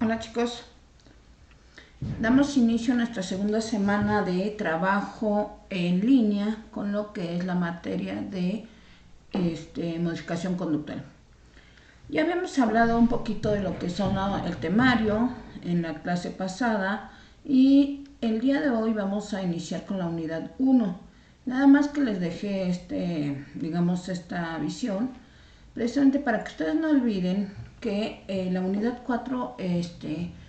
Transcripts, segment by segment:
Hola chicos, damos inicio a nuestra segunda semana de trabajo en línea con lo que es la materia de modificación conductual. Ya habíamos hablado un poquito de lo que son el temario en la clase pasada y el día de hoy vamos a iniciar con la unidad 1. Nada más que les dejé esta visión precisamente para que ustedes no olviden que la unidad 4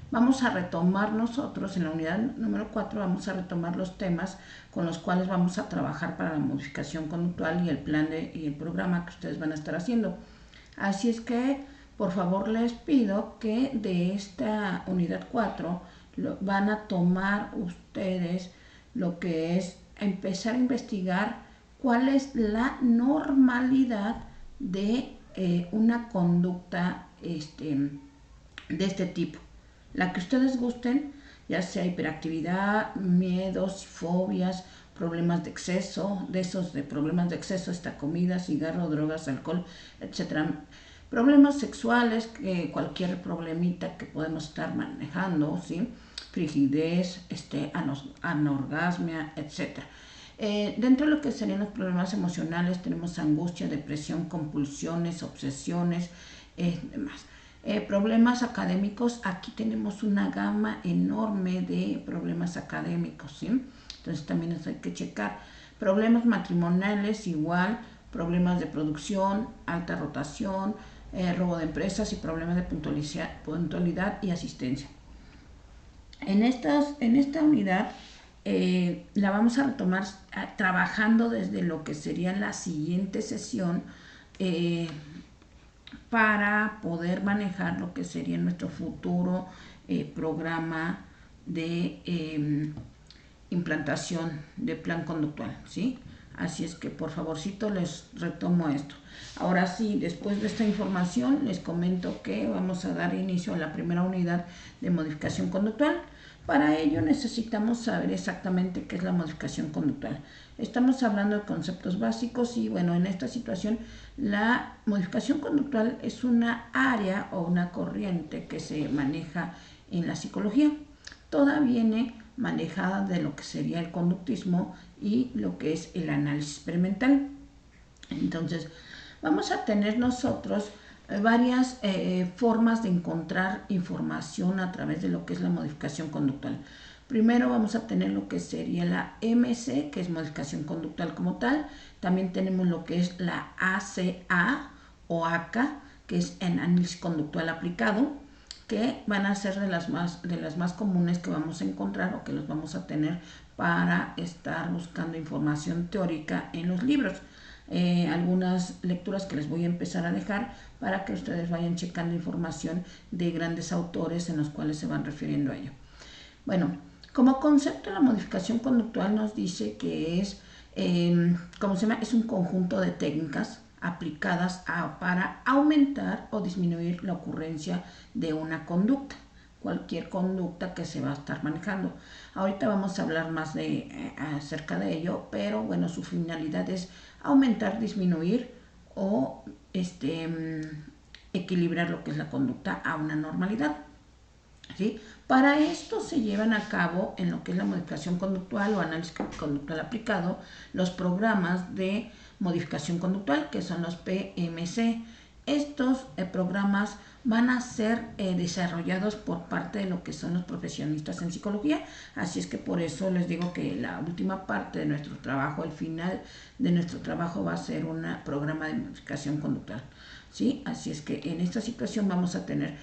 vamos a retomar nosotros, en la unidad número 4 vamos a retomar los temas con los cuales vamos a trabajar para la modificación conductual y el plan y el programa que ustedes van a estar haciendo. Así es que por favor les pido que de esta unidad 4 van a tomar ustedes lo que es empezar a investigar cuál es la normalidad de una conducta de este tipo. La que ustedes gusten, ya sea hiperactividad, miedos, fobias, problemas de exceso, de problemas de exceso, esta comida, cigarro, drogas, alcohol, etcétera. Problemas sexuales, cualquier problemita que podemos estar manejando, ¿sí? Frigidez, anorgasmia, etcétera. Dentro de lo que serían los problemas emocionales tenemos angustia, depresión, compulsiones, obsesiones, demás. Problemas académicos, aquí tenemos una gama enorme de problemas académicos, ¿sí? Entonces también eso hay que checar. Problemas matrimoniales igual, problemas de producción, alta rotación, robo de empresas y problemas de puntualidad y asistencia. En esta unidad la vamos a retomar trabajando desde lo que sería la siguiente sesión para poder manejar lo que sería nuestro futuro programa de implantación de plan conductual, ¿sí? Así es que por favorcito les retomo esto. Ahora sí, después de esta información les comento que vamos a dar inicio a la primera unidad de modificación conductual. Para ello necesitamos saber exactamente qué es la modificación conductual. Estamos hablando de conceptos básicos y bueno, en esta situación la modificación conductual es una área o una corriente que se maneja en la psicología. Toda viene manejada de lo que sería el conductismo y lo que es el análisis experimental. Entonces, vamos a tener nosotros varias formas de encontrar información a través de lo que es la modificación conductual. Primero vamos a tener lo que sería la MC, que es modificación conductual como tal. También tenemos lo que es la ACA o ACA, que es en análisis conductual aplicado, que van a ser de las más comunes que vamos a encontrar o que los vamos a tener para estar buscando información teórica en los libros. Algunas lecturas que les voy a empezar a dejar para que ustedes vayan checando información de grandes autores en los cuales se van refiriendo a ello. Bueno, como concepto la modificación conductual nos dice que es, es un conjunto de técnicas aplicadas para aumentar o disminuir la ocurrencia de una conducta, cualquier conducta que se va a estar manejando. Ahorita vamos a hablar más acerca de ello, pero bueno, su finalidad es aumentar, disminuir o equilibrar lo que es la conducta a una normalidad, ¿sí? Para esto se llevan a cabo en lo que es la modificación conductual o análisis conductual aplicado los programas de modificación conductual que son los PMC. Estos programas van a ser desarrollados por parte de lo que son los profesionistas en psicología, así es que por eso les digo que la última parte de nuestro trabajo, el final de nuestro trabajo va a ser un programa de modificación conductual, ¿sí? Así es que en esta situación vamos a tener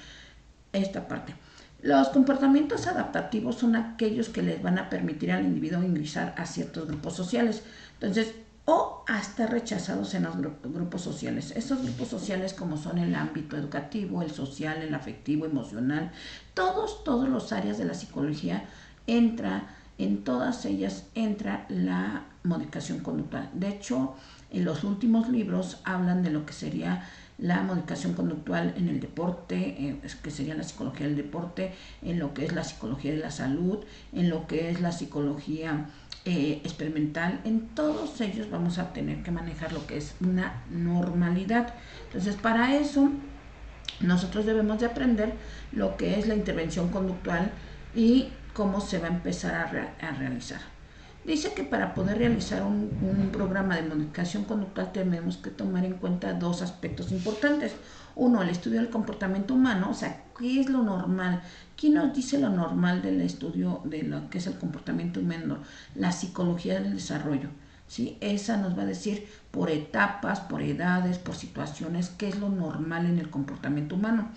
esta parte. Los comportamientos adaptativos son aquellos que les van a permitir al individuo ingresar a ciertos grupos sociales. Entonces, o hasta rechazados en los grupos sociales. Estos grupos sociales como son el ámbito educativo, el social, el afectivo, emocional, todos los áreas de la psicología en todas ellas entra la modificación conductual. De hecho, en los últimos libros hablan de lo que sería la modificación conductual en el deporte, que sería la psicología del deporte, en lo que es la psicología de la salud, en lo que es la psicología experimental. En todos ellos vamos a tener que manejar lo que es una normalidad. Entonces, para eso nosotros debemos de aprender lo que es la intervención conductual y cómo se va a empezar a realizar. Dice que para poder realizar un programa de modificación conductual tenemos que tomar en cuenta dos aspectos importantes. Uno, el estudio del comportamiento humano, o sea, ¿qué es lo normal? ¿Quién nos dice lo normal del estudio de lo que es el comportamiento humano? La psicología del desarrollo, ¿sí? Esa nos va a decir por etapas, por edades, por situaciones, qué es lo normal en el comportamiento humano.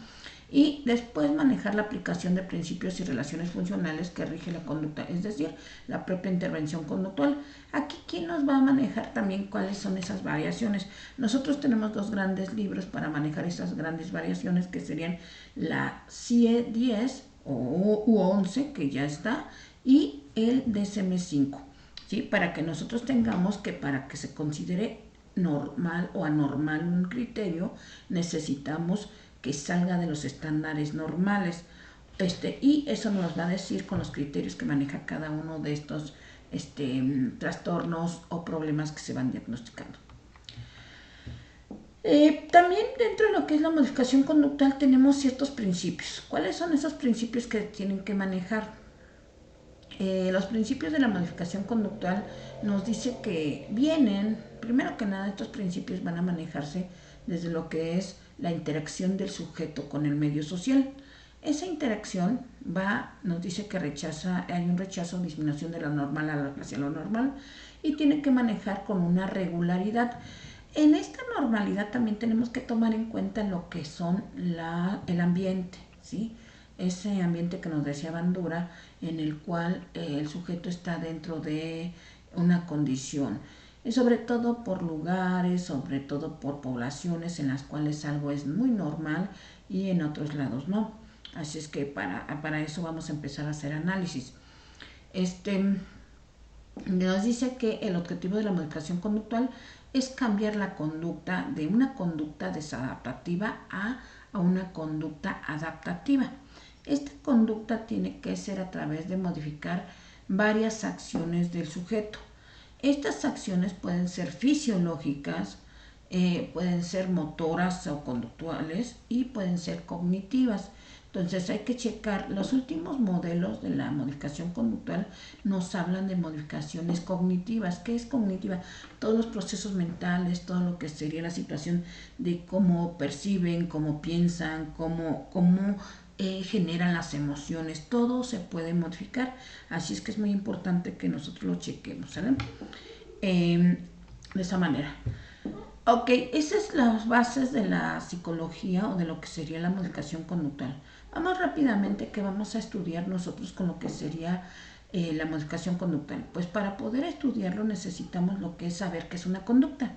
Y después manejar la aplicación de principios y relaciones funcionales que rige la conducta, es decir, la propia intervención conductual. Aquí, ¿quién nos va a manejar también cuáles son esas variaciones? Nosotros tenemos dos grandes libros para manejar esas grandes variaciones, que serían la CIE 10 u 11, que ya está, y el DSM-5, ¿sí? Para que nosotros tengamos que, para que se considere normal o anormal un criterio, necesitamos que salga de los estándares normales. Y eso nos va a decir con los criterios que maneja cada uno de estos trastornos o problemas que se van diagnosticando. También dentro de lo que es la modificación conductual tenemos ciertos principios. ¿Cuáles son esos principios que tienen que manejar? Los principios de la modificación conductual nos dice que vienen, primero que nada, estos principios van a manejarse desde lo que es la interacción del sujeto con el medio social. Esa interacción nos dice que hay un rechazo o disminución de lo normal hacia lo normal y tiene que manejar con una regularidad. En esta normalidad también tenemos que tomar en cuenta lo que son el ambiente, ¿sí? Ese ambiente que nos decía Bandura, en el cual el sujeto está dentro de una condición, y sobre todo por lugares, sobre todo por poblaciones en las cuales algo es muy normal y en otros lados no. Así es que para eso vamos a empezar a hacer análisis. Nos dice que el objetivo de la modificación conductual es cambiar la conducta de una conducta desadaptativa a una conducta adaptativa. Esta conducta tiene que ser a través de modificar varias acciones del sujeto. Estas acciones pueden ser fisiológicas, pueden ser motoras o conductuales y pueden ser cognitivas. Entonces hay que checar, los últimos modelos de la modificación conductual nos hablan de modificaciones cognitivas. ¿Qué es cognitiva? Todos los procesos mentales, todo lo que sería la situación de cómo perciben, cómo piensan, cómo generan las emociones, todo se puede modificar, así es que es muy importante que nosotros lo chequemos, ¿sale? De esa manera. Ok, esas son las bases de la psicología o de lo que sería la modificación conductual. Vamos rápidamente que vamos a estudiar nosotros con lo que sería la modificación conductual. Pues para poder estudiarlo necesitamos lo que es saber qué es una conducta.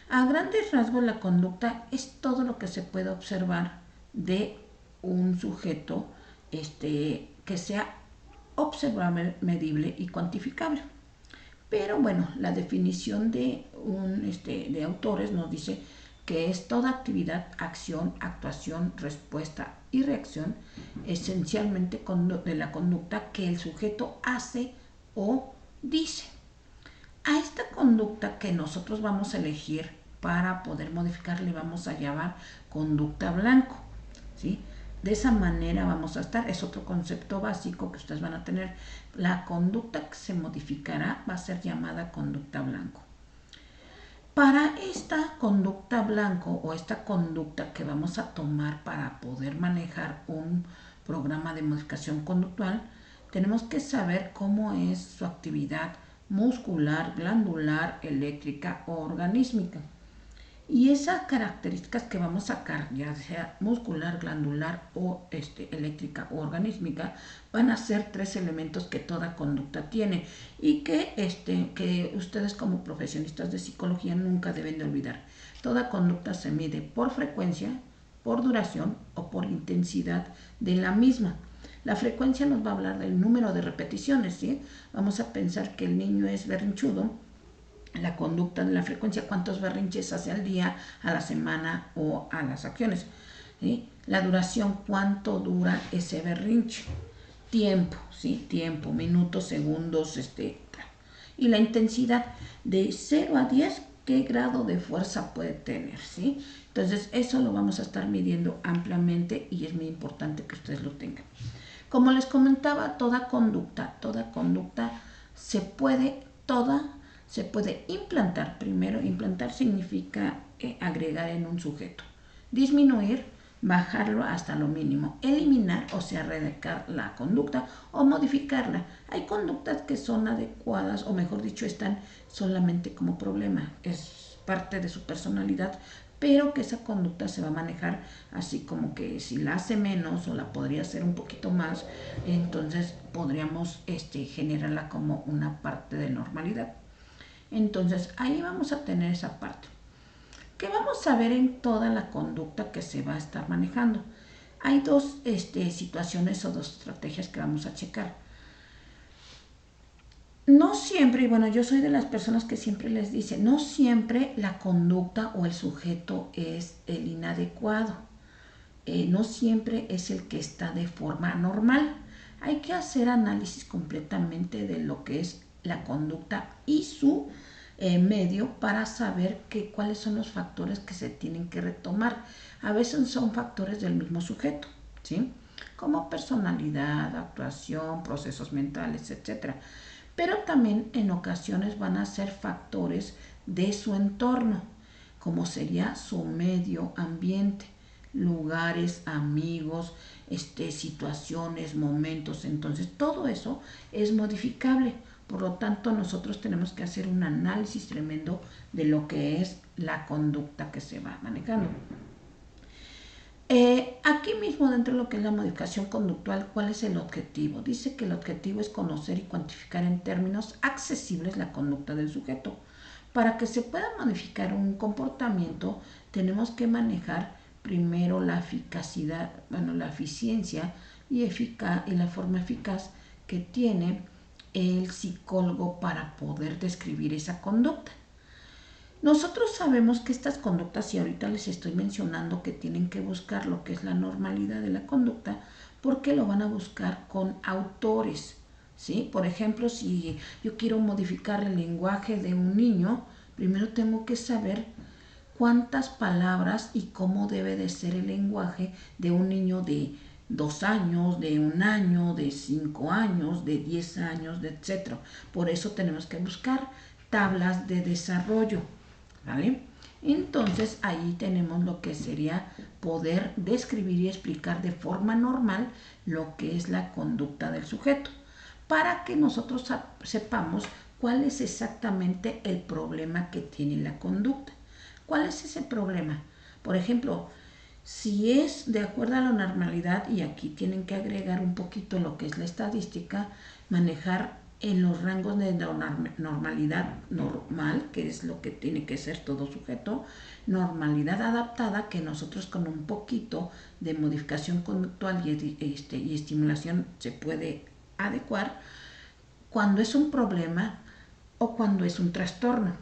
A grandes rasgos, la conducta es todo lo que se puede observar de un sujeto que sea observable, medible y cuantificable. Pero bueno, la definición de autores nos dice que es toda actividad, acción, actuación, respuesta y reacción, esencialmente de la conducta que el sujeto hace o dice. A esta conducta que nosotros vamos a elegir para poder modificar le vamos a llamar conducta blanco, ¿sí? De esa manera vamos a estar, es otro concepto básico que ustedes van a tener. La conducta que se modificará va a ser llamada conducta blanco. Para esta conducta blanco o esta conducta que vamos a tomar para poder manejar un programa de modificación conductual, tenemos que saber cómo es su actividad muscular, glandular, eléctrica o organísmica. Y esas características que vamos a sacar, ya sea muscular, glandular o eléctrica o organísmica, van a ser tres elementos que toda conducta tiene y que ustedes como profesionistas de psicología nunca deben de olvidar. Toda conducta se mide por frecuencia, por duración o por intensidad de la misma. La frecuencia nos va a hablar del número de repeticiones, ¿sí? Vamos a pensar que el niño es berrinchudo. La conducta de la frecuencia, cuántos berrinches hace al día, a la semana o a las acciones, ¿sí? La duración, cuánto dura ese berrinche. Tiempo, ¿sí? Tiempo, minutos, segundos, y la intensidad de 0 a 10, qué grado de fuerza puede tener, ¿sí? Entonces, eso lo vamos a estar midiendo ampliamente y es muy importante que ustedes lo tengan. Como les comentaba, toda conducta se puede implantar. Primero, implantar significa agregar en un sujeto. Disminuir, bajarlo hasta lo mínimo. Eliminar, o sea, erradicar la conducta o modificarla. Hay conductas que son adecuadas, o mejor dicho, están solamente como problema. Es parte de su personalidad, pero que esa conducta se va a manejar así como que si la hace menos o la podría hacer un poquito más, entonces podríamos generarla como una parte de normalidad. Entonces ahí vamos a tener esa parte. ¿Qué vamos a ver en toda la conducta que se va a estar manejando? Hay dos situaciones o dos estrategias que vamos a checar. No siempre, y bueno, yo soy de las personas que siempre les dice, no siempre la conducta o el sujeto es el inadecuado. No siempre es el que está de forma normal. Hay que hacer análisis completamente de lo que es la conducta y su medio para saber cuáles son los factores que se tienen que retomar. A veces son factores del mismo sujeto, ¿sí? Como personalidad, actuación, procesos mentales, etc. Pero también en ocasiones van a ser factores de su entorno, como sería su medio ambiente, lugares, amigos, situaciones, momentos. Entonces todo eso es modificable. Por lo tanto, nosotros tenemos que hacer un análisis tremendo de lo que es la conducta que se va manejando. Aquí mismo dentro de lo que es la modificación conductual, ¿cuál es el objetivo? Dice que el objetivo es conocer y cuantificar en términos accesibles la conducta del sujeto. Para que se pueda modificar un comportamiento, tenemos que manejar primero la eficacia y la forma eficaz que tiene el psicólogo para poder describir esa conducta. Nosotros sabemos que estas conductas, y ahorita les estoy mencionando que tienen que buscar lo que es la normalidad de la conducta, porque lo van a buscar con autores, ¿sí? Por ejemplo, si yo quiero modificar el lenguaje de un niño, primero tengo que saber cuántas palabras y cómo debe de ser el lenguaje de un niño de 2 años, de 1 año, de 5 años, de 10 años, etc. Por eso tenemos que buscar tablas de desarrollo, ¿vale? Entonces ahí tenemos lo que sería poder describir y explicar de forma normal lo que es la conducta del sujeto, para que nosotros sepamos cuál es exactamente el problema que tiene la conducta. ¿Cuál es ese problema? Por ejemplo, si es de acuerdo a la normalidad, y aquí tienen que agregar un poquito lo que es la estadística, manejar en los rangos de normalidad normal, que es lo que tiene que ser todo sujeto, normalidad adaptada, que nosotros con un poquito de modificación conductual y estimulación se puede adecuar cuando es un problema o cuando es un trastorno.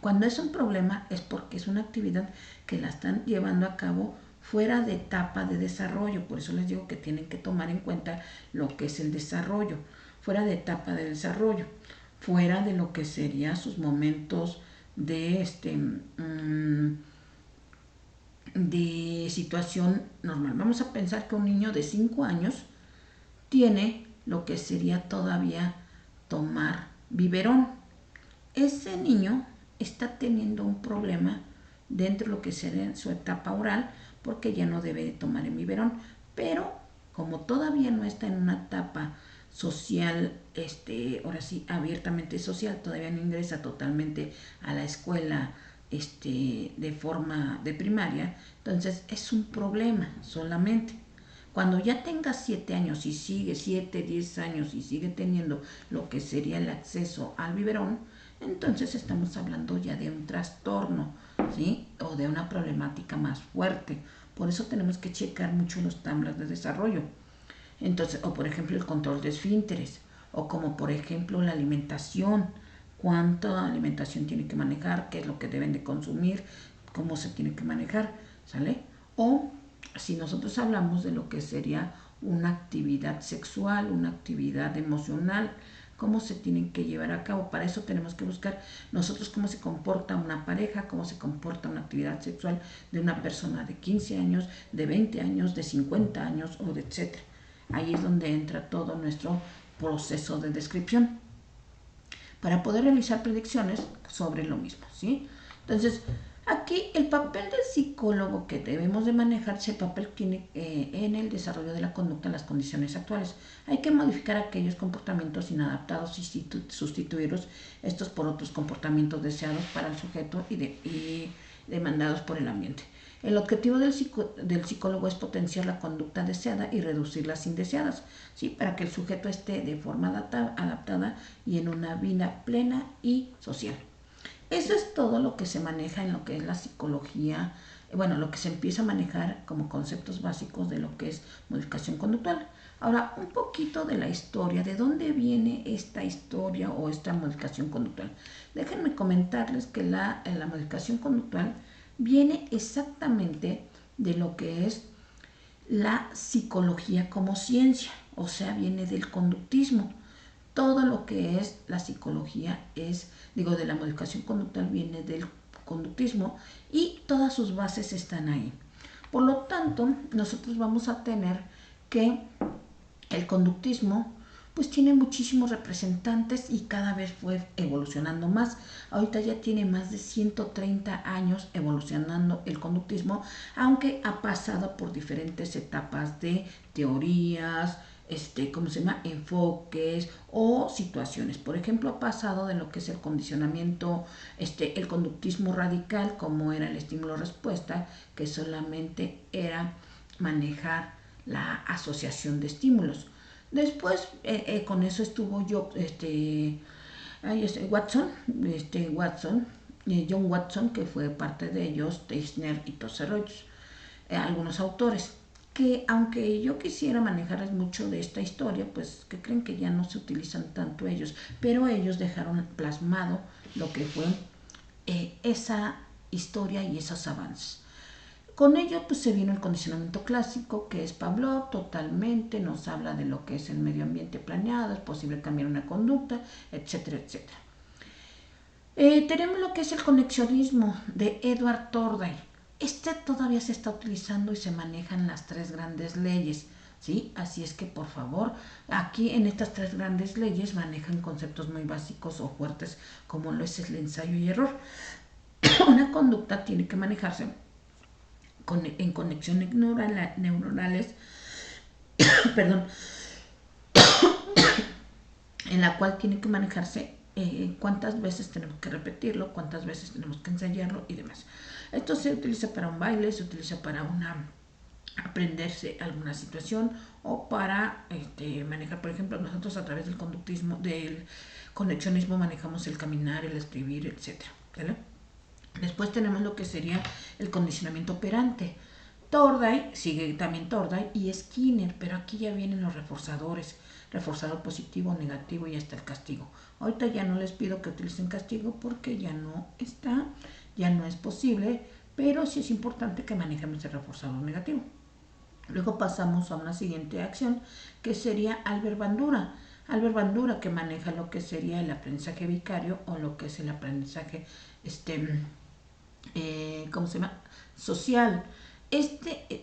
Cuando es un problema es porque es una actividad que la están llevando a cabo fuera de etapa de desarrollo. Por eso les digo que tienen que tomar en cuenta lo que es el desarrollo, fuera de etapa de desarrollo, fuera de lo que serían sus momentos de de situación normal. Vamos a pensar que un niño de 5 años tiene lo que sería todavía tomar biberón. Ese niño está teniendo un problema dentro de lo que sería su etapa oral, porque ya no debe de tomar el biberón, pero como todavía no está en una etapa social, ahora sí, abiertamente social, todavía no ingresa totalmente a la escuela de forma de primaria, entonces es un problema solamente. Cuando ya tenga 7 años y sigue 7, 10 años y sigue teniendo lo que sería el acceso al biberón, entonces estamos hablando ya de un trastorno, ¿sí? O de una problemática más fuerte. Por eso tenemos que checar mucho los tablas de desarrollo. Entonces, o por ejemplo el control de esfínteres, o como por ejemplo la alimentación, cuánta alimentación tiene que manejar, qué es lo que deben de consumir, cómo se tiene que manejar, ¿sale? O si nosotros hablamos de lo que sería una actividad sexual, una actividad emocional, cómo se tienen que llevar a cabo. Para eso tenemos que buscar nosotros cómo se comporta una pareja, cómo se comporta una actividad sexual de una persona de 15 años, de 20 años, de 50 años o de etcétera. Ahí es donde entra todo nuestro proceso de descripción para poder realizar predicciones sobre lo mismo, ¿sí? Entonces, aquí el papel del psicólogo que debemos de manejar es el papel que tiene en el desarrollo de la conducta en las condiciones actuales. Hay que modificar aquellos comportamientos inadaptados y sustituirlos estos por otros comportamientos deseados para el sujeto y demandados por el ambiente. El objetivo del psicólogo es potenciar la conducta deseada y reducir las indeseadas, ¿sí? Para que el sujeto esté de forma adaptada y en una vida plena y social. Eso es todo lo que se maneja en lo que es la psicología, bueno, lo que se empieza a manejar como conceptos básicos de lo que es modificación conductual. Ahora, un poquito de la historia, de dónde viene esta historia o esta modificación conductual. Déjenme comentarles que la modificación conductual viene exactamente de lo que es la psicología como ciencia, o sea, viene del conductismo. Todo lo que es la psicología de la modificación conductual viene del conductismo y todas sus bases están ahí. Por lo tanto, nosotros vamos a tener que el conductismo pues tiene muchísimos representantes y cada vez fue evolucionando más. Ahorita ya tiene más de 130 años evolucionando el conductismo, aunque ha pasado por diferentes etapas de teorías, enfoques o situaciones. Por ejemplo, ha pasado de lo que es el condicionamiento, el conductismo radical, como era el estímulo-respuesta, que solamente era manejar la asociación de estímulos. Después, con eso estuvo John Watson, que fue parte de ellos, Teisner y todos ellos, algunos autores, que aunque yo quisiera manejarles mucho de esta historia, pues que creen que ya no se utilizan tanto ellos, pero ellos dejaron plasmado lo que fue esa historia y esos avances. Con ello pues se vino el condicionamiento clásico, que es Pavlov, totalmente nos habla de lo que es el medio ambiente planeado, es posible cambiar una conducta, etcétera, etcétera. Tenemos lo que es el conexionismo de Edward Thorndike. Todavía se está utilizando y se manejan las tres grandes leyes, ¿sí? Así es que por favor, aquí en estas tres grandes leyes manejan conceptos muy básicos o fuertes como lo es el ensayo y error. Una conducta tiene que manejarse en conexiones neuronales, perdón, en la cual tiene que manejarse cuántas veces tenemos que repetirlo, cuántas veces tenemos que ensayarlo y demás. Esto se utiliza para un baile, se utiliza para aprenderse alguna situación o para manejar, por ejemplo, nosotros a través del conductismo, del conexionismo manejamos el caminar, el escribir, etcétera, ¿vale? Después tenemos lo que sería el condicionamiento operante. Thorndike, sigue también Thorndike y Skinner, pero aquí ya vienen los reforzadores, reforzador positivo, negativo y hasta el castigo. Ahorita ya no les pido que utilicen castigo porque ya no es posible, pero sí es importante que manejemos el reforzador negativo. Luego pasamos a una siguiente acción que sería Albert Bandura. Albert Bandura, que maneja lo que sería el aprendizaje vicario o lo que es el aprendizaje social.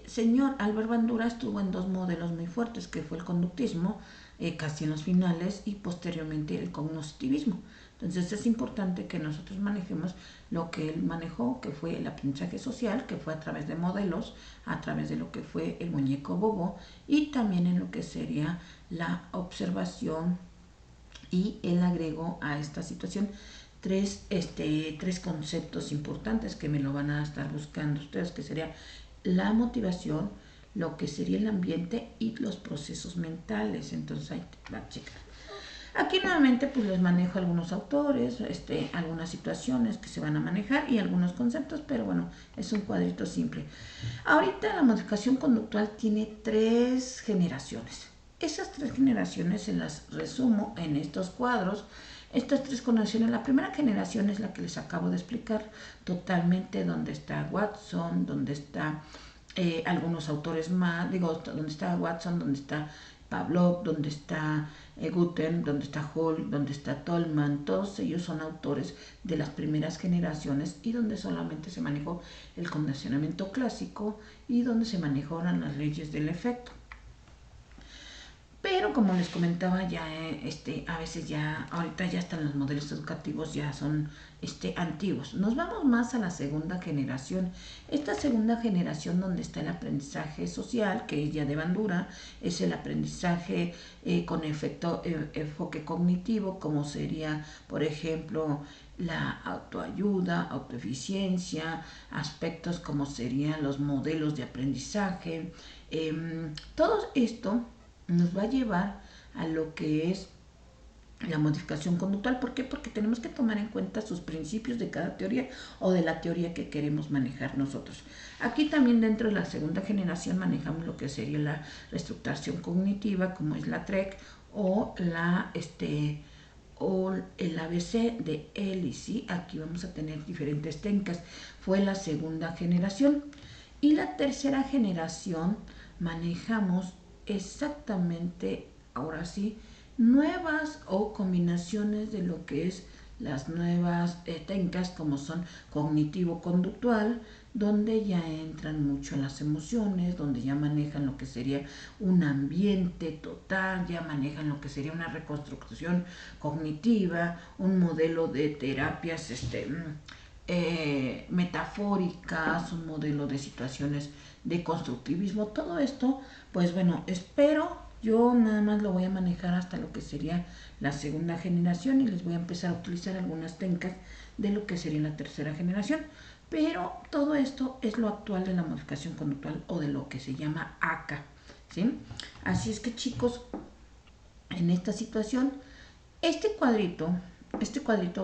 Señor Albert Bandura estuvo en dos modelos muy fuertes, que fue el conductismo, casi en los finales, y posteriormente el cognitivismo. Entonces es importante que nosotros manejemos lo que él manejó, que fue el aprendizaje social, que fue a través de modelos, a través de lo que fue el muñeco bobo, y también en lo que sería la observación, y él agregó a esta situación tres conceptos importantes que me lo van a estar buscando ustedes, que sería la motivación, lo que sería el ambiente y los procesos mentales. Entonces ahí va a checar. Aquí nuevamente pues les manejo algunos autores, algunas situaciones que se van a manejar y algunos conceptos, pero bueno, es un cuadrito simple. Ahorita la modificación conductual tiene 3 generaciones. Esas 3 generaciones se las resumo en estos cuadros. Estas 3 generaciones, la primera generación es la que les acabo de explicar totalmente, donde está Watson, donde está algunos autores más, donde está Watson, donde está Pavlov, donde está Gutten, donde está Hall, donde está Tolman. Todos ellos son autores de las primeras generaciones y donde solamente se manejó el condicionamiento clásico y donde se manejaron las leyes del efecto. Pero como les comentaba, ya a veces ya, ahorita ya están los modelos educativos, ya son antiguos. Nos vamos más a la segunda generación. Esta segunda generación donde está el aprendizaje social, que es ya de Bandura, es el aprendizaje con enfoque cognitivo, como sería, por ejemplo, la autoayuda, autoeficiencia, aspectos como serían los modelos de aprendizaje. Todo esto nos va a llevar a lo que es la modificación conductual. ¿Por qué? Porque tenemos que tomar en cuenta sus principios de cada teoría o de la teoría que queremos manejar nosotros. Aquí también dentro de la segunda generación manejamos lo que sería la reestructuración cognitiva, como es la TREC o o el ABC de Ellis, ¿sí? Aquí vamos a tener diferentes técnicas. Fue la segunda generación. Y la tercera generación manejamos exactamente, ahora sí, nuevas o combinaciones de lo que es las nuevas técnicas como son cognitivo-conductual, donde ya entran mucho las emociones, donde ya manejan lo que sería un ambiente total, ya manejan lo que sería una reconstrucción cognitiva, un modelo de terapias metafóricas, un modelo de situaciones de constructivismo. Todo esto, pues bueno, yo nada más lo voy a manejar hasta lo que sería la segunda generación y les voy a empezar a utilizar algunas técnicas de lo que sería la tercera generación. Pero todo esto es lo actual de la modificación conductual o de lo que se llama ACA, ¿sí? Así es que, chicos, en esta situación, este cuadrito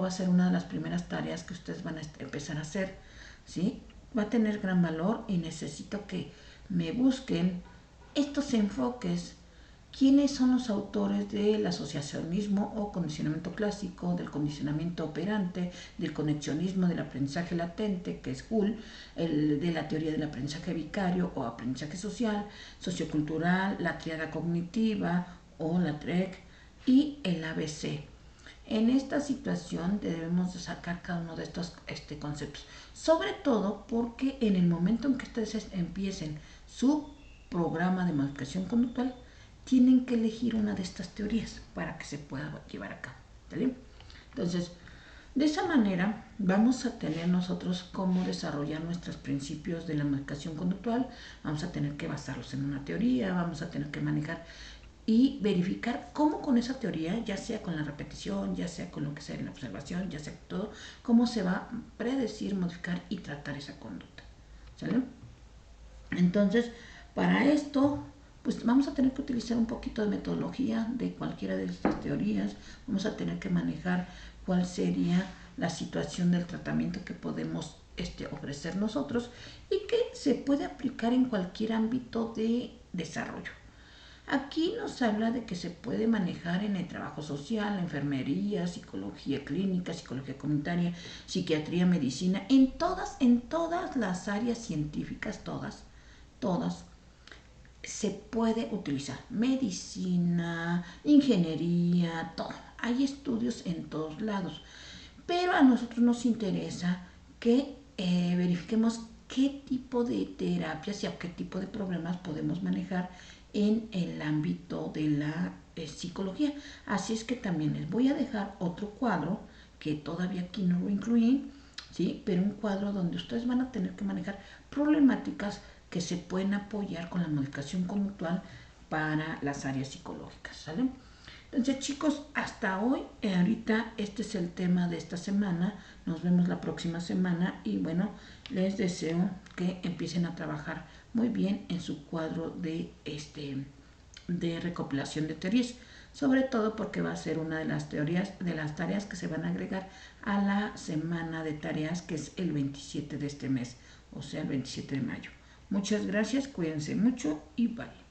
va a ser una de las primeras tareas que ustedes van a empezar a hacer, ¿sí? Va a tener gran valor y necesito que me busquen estos enfoques. ¿Quiénes son los autores del asociacionismo o condicionamiento clásico, del condicionamiento operante, del conexionismo, del aprendizaje latente, que es Hull, de la teoría del aprendizaje vicario o aprendizaje social, sociocultural, la triada cognitiva o la TREC y el ABC? En esta situación debemos de sacar cada uno de estos conceptos, sobre todo porque en el momento en que ustedes empiecen su programa de modificación conductual, tienen que elegir una de estas teorías para que se pueda llevar a cabo, ¿vale? Entonces, de esa manera vamos a tener nosotros cómo desarrollar nuestros principios de la modificación conductual. Vamos a tener que basarlos en una teoría, vamos a tener que manejar y verificar cómo con esa teoría, ya sea con la repetición, ya sea con lo que sea en la observación, ya sea todo, cómo se va a predecir, modificar y tratar esa conducta, ¿sale? Entonces, para esto, pues vamos a tener que utilizar un poquito de metodología de cualquiera de estas teorías. Vamos a tener que manejar cuál sería la situación del tratamiento que podemos ofrecer nosotros y que se puede aplicar en cualquier ámbito de desarrollo. Aquí nos habla de que se puede manejar en el trabajo social, la enfermería, psicología clínica, psicología comunitaria, psiquiatría, medicina, en todas las áreas científicas, todas, se puede utilizar. Medicina, ingeniería, todo. Hay estudios en todos lados. Pero a nosotros nos interesa que verifiquemos qué tipo de terapias y a qué tipo de problemas podemos manejar en el ámbito de la psicología. Así es que también les voy a dejar otro cuadro que todavía aquí no lo incluí, ¿sí? Pero un cuadro donde ustedes van a tener que manejar problemáticas que se pueden apoyar con la modificación conductual para las áreas psicológicas, ¿sale? Entonces, chicos, hasta hoy, ahorita este es el tema de esta semana. Nos vemos la próxima semana y bueno, les deseo que empiecen a trabajar muy bien en su cuadro de recopilación de teorías, sobre todo porque va a ser una de las tareas que se van a agregar a la semana de tareas, que es el 27 de este mes, o sea, el 27 de mayo. Muchas gracias, cuídense mucho y bye.